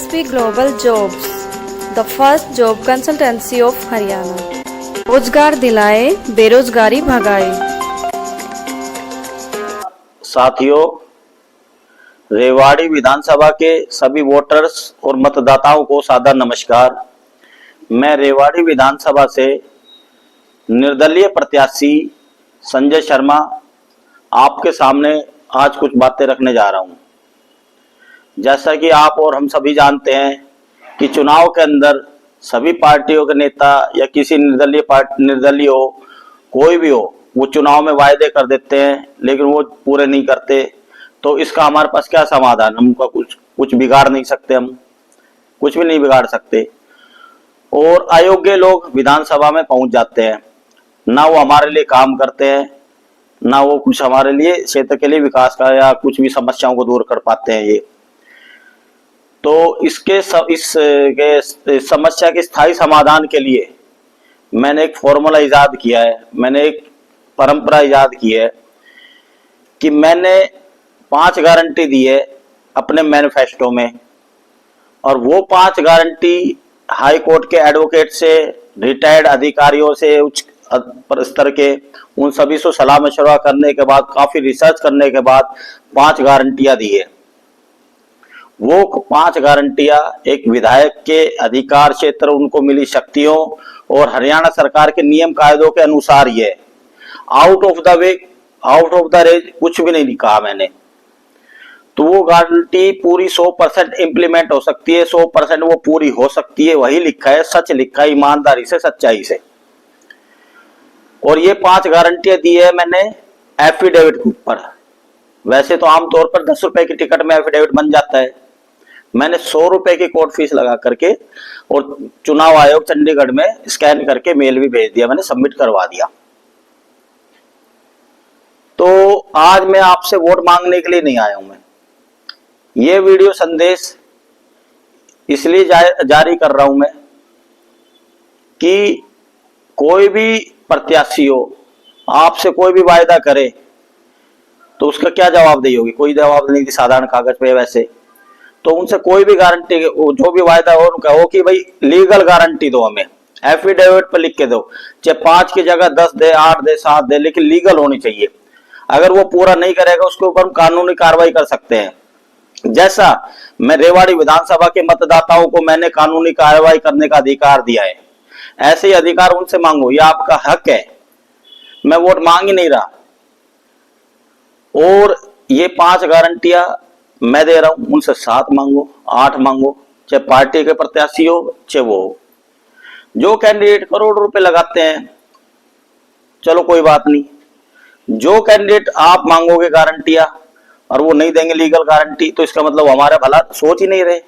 SSP Global Jobs, the first job consultancy of Haryana. रोजगार दिलाए, बेरोजगारी भगाए। साथियों, रेवाड़ी विधानसभा के सभी वोटर्स और मतदाताओं को सादर नमस्कार। मैं रेवाड़ी विधानसभा से निर्दलीय प्रत्याशी संजय शर्मा आपके सामने आज कुछ बातें रखने जा रहा हूं। जैसा कि आप और हम सभी जानते हैं कि चुनाव के अंदर सभी पार्टियों के नेता या किसी निर्दलीय हो, कोई भी हो, वो चुनाव में वायदे कर देते हैं लेकिन वो पूरे नहीं करते। तो इसका हमारे पास क्या समाधान? हम उनका कुछ बिगाड़ नहीं सकते, हम कुछ भी नहीं बिगाड़ सकते। और अयोग्य लोग विधानसभा में पहुंच जाते हैं, ना वो हमारे लिए काम करते हैं, ना वो कुछ हमारे लिए क्षेत्र के लिए विकास का या कुछ भी समस्याओं को दूर कर पाते हैं। ये तो इस समस्या के स्थायी समाधान के लिए मैंने एक फॉर्मूला इजाद किया है, मैंने एक परंपरा इजाद की है कि मैंने 5 गारंटी दी है अपने मैनिफेस्टो में। और वो 5 गारंटी हाई कोर्ट के एडवोकेट से, रिटायर्ड अधिकारियों से, उच्च स्तर के उन सभी से सलाह मशवरा करने के बाद, काफी रिसर्च करने के बाद 5 गारंटियां दी है। वो 5 गारंटियां एक विधायक के अधिकार क्षेत्र, उनको मिली शक्तियों और हरियाणा सरकार के नियम कायदों के अनुसार ही है। Out of the way, out of the range कुछ भी नहीं लिखा मैंने। तो वो गारंटी पूरी 100% इंप्लीमेंट हो सकती है, 100% वो पूरी हो सकती है, वही लिखा है, सच लिखा है, ईमानदारी से, सच्चाई से। और ये 5 गारंटियां दी है मैंने एफिडेविट के ऊपर। वैसे तो आमतौर पर 10 रुपए की टिकट में एफिडेविट बन जाता है, मैंने 100 रुपए की कोर्ट फीस लगा करके और चुनाव आयोग चंडीगढ़ में स्कैन करके मेल भी भेज दिया, मैंने सबमिट करवा दिया। तो आज मैं आपसे वोट मांगने के लिए नहीं आया हूं। मैं ये वीडियो संदेश इसलिए जारी कर रहा हूं मैं कि कोई भी प्रत्याशी हो, आपसे कोई भी वायदा करे तो उसका क्या जवाबदेही होगी? कोई जवाब नहीं थी साधारण कागज पे। वैसे तो उनसे कोई भी गारंटी, जो भी वायदा हो, उनका हो कि भाई लीगल गारंटी दो, हमें एफिडेविट पर लिख के दो, चाहे 5 की जगह 10 दे, 8 दे, 7 दे, लेकिन लीगल होनी चाहिए। अगर वो पूरा नहीं करेगा उसके ऊपर हम कानूनी कार्रवाई कर सकते हैं। जैसा मैं रेवाड़ी विधानसभा के मतदाताओं को मैंने कानूनी कार्रवाई करने का अधिकार दिया है, ऐसे ही अधिकार उनसे मांगो, यह आपका हक है। मैं वोट मांग ही नहीं रहा। और ये 5 गारंटियां मैं दे रहा हूं, उनसे 7 मांगो, 8 मांगो, चाहे पार्टी के प्रत्याशी हो चाहे वो हो। जो कैंडिडेट करोड़ रुपए लगाते हैं, चलो कोई बात नहीं। जो कैंडिडेट आप मांगोगे गारंटियां और वो नहीं देंगे लीगल गारंटी, तो इसका मतलब हमारा भला सोच ही नहीं रहे।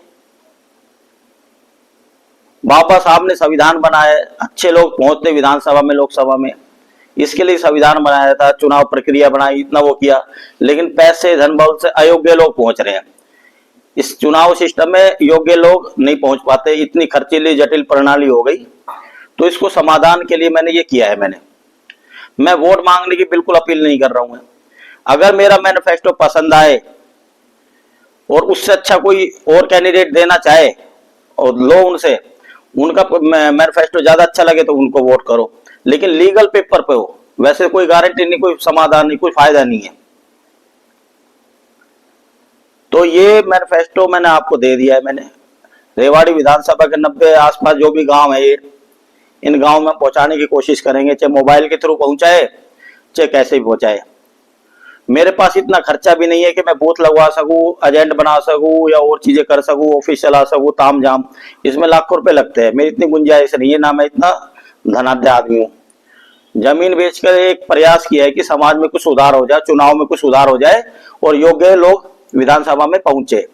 बाबा साहब ने संविधान बनाया, अच्छे लोग पहुंचते विधानसभा में, लोकसभा में, इसके लिए संविधान बनाया था, चुनाव प्रक्रिया बनाई, इतना वो किया, लेकिन पैसे धन बल से अयोग्य लोग पहुंच रहे हैं। इस चुनाव सिस्टम में योग्य लोग नहीं पहुंच पाते, इतनी खर्चीली जटिल प्रणाली हो गई। तो इसको समाधान के लिए मैंने ये किया है। मैं वोट मांगने की बिल्कुल अपील नहीं कर रहा हूं। अगर मेरा मैनिफेस्टो पसंद आए और उससे अच्छा कोई और कैंडिडेट देना चाहे और लो उनसे, उनका मैनिफेस्टो ज्यादा अच्छा लगे तो उनको वोट करो, लेकिन लीगल पेपर पे हो। वैसे कोई गारंटी नहीं, कोई समाधान नहीं, कोई फायदा नहीं है। तो ये मैनिफेस्टो मैंने आपको दे दिया है। मैंने रेवाड़ी विधानसभा के 90 आसपास जो भी गांव है, इन गांव में पहुंचाने की कोशिश करेंगे, चाहे मोबाइल के थ्रू पहुंचाए चाहे कैसे भी पहुंचाए। मेरे पास इतना खर्चा भी नहीं है कि मैं बूथ लगवा सकूं, एजेंट बना सकूं या और चीजें कर सकूं, ऑफिस चला सकूं, ताम झाम, इसमें लाखों रुपए लगते हैं। मेरी इतनी गुंजाइश नहीं है, ना मैं इतना धनाढ्य आदमी हूं। जमीन बेचकर एक प्रयास किया है कि समाज में कुछ सुधार हो जाए, चुनाव में कुछ सुधार हो जाए और योग्य लोग विधानसभा में पहुंचे,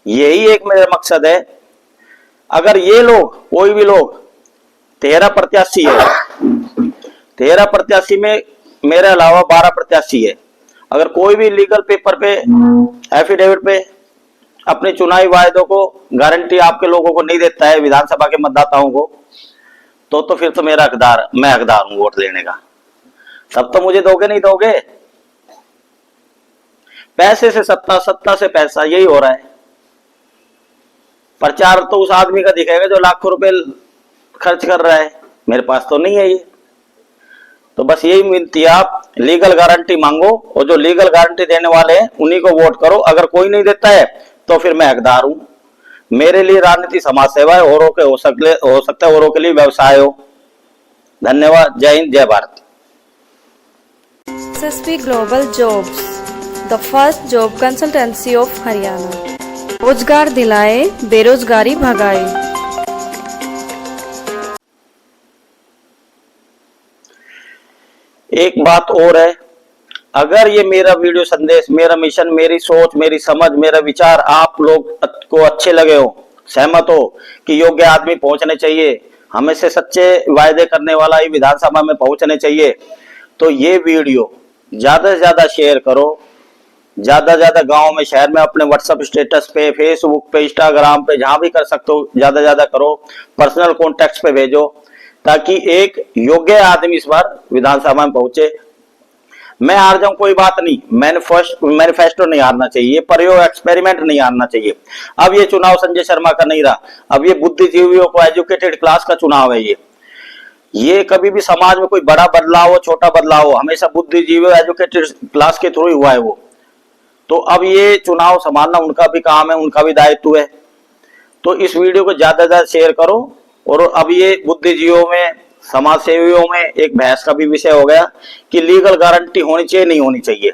यही एक मेरा मकसद है। अगर ये लोग, कोई भी लोग, 13 प्रत्याशी है, 13 प्रत्याशी में मेरे अलावा 12 प्रत्याशी है, अगर कोई भी लीगल पेपर पे, एफिडेविट पे अपने चुनावी वायदों को, गारंटी आपके लोगों को नहीं देता है, विधानसभा के मतदाताओं को, तो फिर तो मेरा हकदार, मैं हकदार हूं वोट लेने का। तब तो मुझे दोगे नहीं दोगे। पैसे से सत्ता, सत्ता से पैसा, यही हो रहा है। प्रचार तो उस आदमी का दिखेगा जो लाखों रुपए खर्च कर रहा है, मेरे पास तो नहीं है ये। तो बस यही विनती है, आप लीगल गारंटी मांगो और जो लीगल गारंटी देने वाले हैं उन्हीं को वोट करो। अगर कोई नहीं देता है तो फिर मैं हकदार हूं। मेरे लिए राजनीति समाज सेवा है, औरों के हो सकता है औरों के लिए व्यवसाय हो। धन्यवाद। जय हिंद, जय Bharat. SSP Global Jobs, the first job consultancy of Haryana. रोजगार दिलाए, बेरोजगारी भगाए। एक बात और है, अगर ये मेरा वीडियो संदेश, मेरा मिशन, मेरी सोच, मेरी समझ, मेरा विचार आप लोग को अच्छे लगे हो, सहमत हो कि योग्य आदमी पहुंचने चाहिए, हमें से सच्चे वायदे करने वाला ये विधानसभा में पहुंचने चाहिए, तो ये वीडियो ज्यादा से ज्यादा शेयर करो। ज्यादा ज्यादा गांव में, शहर में, अपने व्हाट्सएप स्टेटस पे, फेसबुक पे, इंस्टाग्राम पे, जहां भी कर सकते हो ज्यादा ज्यादा करो। पर्सनल कॉन्टेक्ट पे भेजो ताकि एक योग्य आदमी इस बार विधानसभा में पहुंचे। मैं हार जाऊं कोई बात नहीं, मैनिफेस्टो नहीं हारना चाहिए, प्रयोग एक्सपेरिमेंट नहीं हारना चाहिए। अब ये चुनाव संजय शर्मा का नहीं रहा, अब ये बुद्धिजीवियों को, एजुकेटेड क्लास का चुनाव है। ये कभी भी समाज में कोई बड़ा बदलाव हो, छोटा बदलाव हो, हमेशा बुद्धिजीवियों, एजुकेटेड क्लास के थ्रू ही हुआ है वो। तो अब ये चुनाव संभालना उनका भी काम है, उनका भी दायित्व है। तो इस वीडियो को ज्यादा से ज्यादा शेयर करो। और अब ये बुद्धिजीवियों में, समाज सेवियों में एक बहस का भी विषय हो गया कि लीगल गारंटी होनी चाहिए, नहीं होनी चाहिए।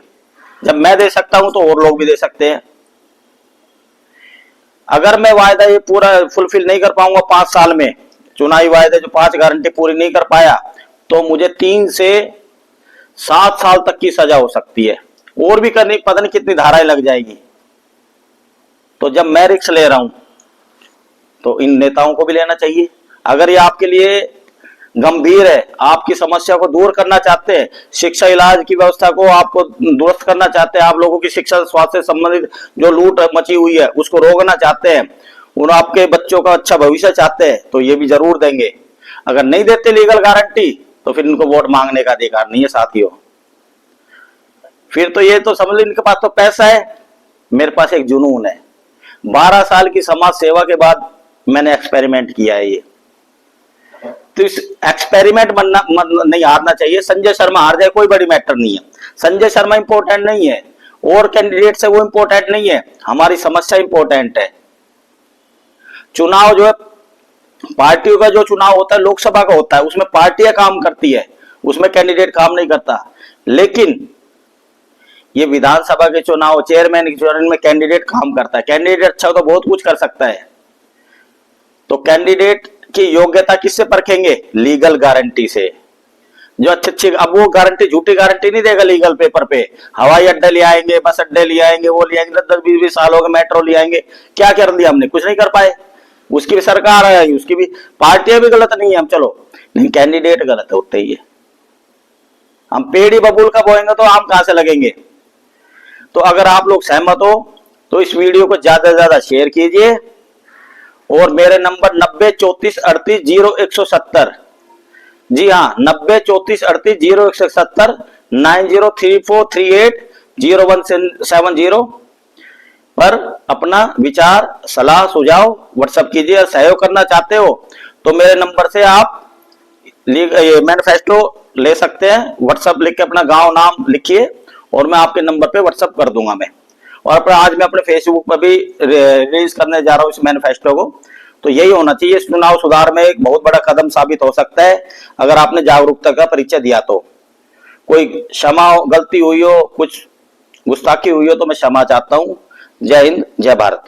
जब मैं दे सकता हूं तो और लोग भी दे सकते हैं। अगर मैं वायदा ये पूरा फुलफिल नहीं कर पाऊंगा 5 साल में, चुनावी वायदे जो 5 गारंटी पूरी नहीं कर पाया, तो मुझे 3 से 7 साल तक की सजा हो सकती है, और भी करने पता नहीं कितनी धाराएं लग जाएगी। तो जब मैं रिस्क ले रहा हूं तो इन नेताओं को भी लेना चाहिए। अगर ये आपके लिए गंभीर है, आपकी समस्या को दूर करना चाहते हैं, शिक्षा इलाज की व्यवस्था को आपको दुरुस्त करना चाहते हैं, आप लोगों की शिक्षा स्वास्थ्य से संबंधित जो लूट मची हुई है उसको रोकना चाहते हैं, उन आपके बच्चों का अच्छा भविष्य चाहते हैं, तो ये भी जरूर देंगे। अगर नहीं देते लीगल गारंटी तो फिर इनको वोट मांगने का अधिकार नहीं है साथियों। फिर तो ये तो समझ लो इनके पास तो पैसा है, मेरे पास एक जुनून है। 12 साल की समाज सेवा के बाद मैंने एक्सपेरिमेंट किया है ये, तो इस एक्सपेरिमेंट नहीं हारना चाहिए। संजय शर्मा हार जाए कोई बड़ी मैटर नहीं है, संजय शर्मा इंपॉर्टेंट नहीं है, और कैंडिडेट से वो इंपॉर्टेंट नहीं है, हमारी समस्या इंपॉर्टेंट है। चुनाव जो है, पार्टियों का जो चुनाव होता है लोकसभा का होता है, उसमें पार्टियां काम करती है, उसमें कैंडिडेट काम नहीं करता। लेकिन ये विधानसभा के चुनाव, चेयरमैन के चुनाव में कैंडिडेट काम करता है। कैंडिडेट अच्छा हो तो बहुत कुछ कर सकता है। तो कैंडिडेट की योग्यता किससे परखेंगे? लीगल गारंटी से। जो अच्छी, अब वो गारंटी झूठी गारंटी नहीं देगा लीगल पेपर पे। हवाई अड्डे ले आएंगे, बस अड्डे ले आएंगे, वो ले आएंगे, 10-20 साल हो गए, मेट्रो ले आएंगे। क्या कर दिया हमने? कुछ नहीं कर पाए। उसकी भी सरकार है, उसकी भी पार्टियां भी गलत नहीं है, हम चलो, नहीं कैंडिडेट गलत होते ही है। हम पेड़ ही बबूल का बोएंगे तो आम कहां से लगेंगे? तो अगर आप लोग सहमत हो तो इस वीडियो को ज्यादा से ज्यादा शेयर कीजिए, और मेरे नंबर 9034380170, जी हाँ 9034380170, 9034380170 पर अपना विचार, सलाह, सुझाव व्हाट्सएप कीजिए। और सहयोग करना चाहते हो तो मेरे नंबर से आप मैनिफेस्टो ले सकते हैं। व्हाट्सएप लिख के अपना गांव नाम लिखिए और मैं आपके नंबर पे व्हाट्सएप कर दूंगा मैं। और आज मैं अपने फेसबुक पर भी रिलीज करने जा रहा हूँ इस मैनिफेस्टो को। तो यही होना चाहिए। इस चुनाव सुधार में एक बहुत बड़ा कदम साबित हो सकता है अगर आपने जागरूकता का परिचय दिया तो। कोई क्षमा, गलती हुई हो, कुछ गुस्ताखी हुई हो तो मैं क्षमा चाहता हूँ। जय हिंद, जय भारत।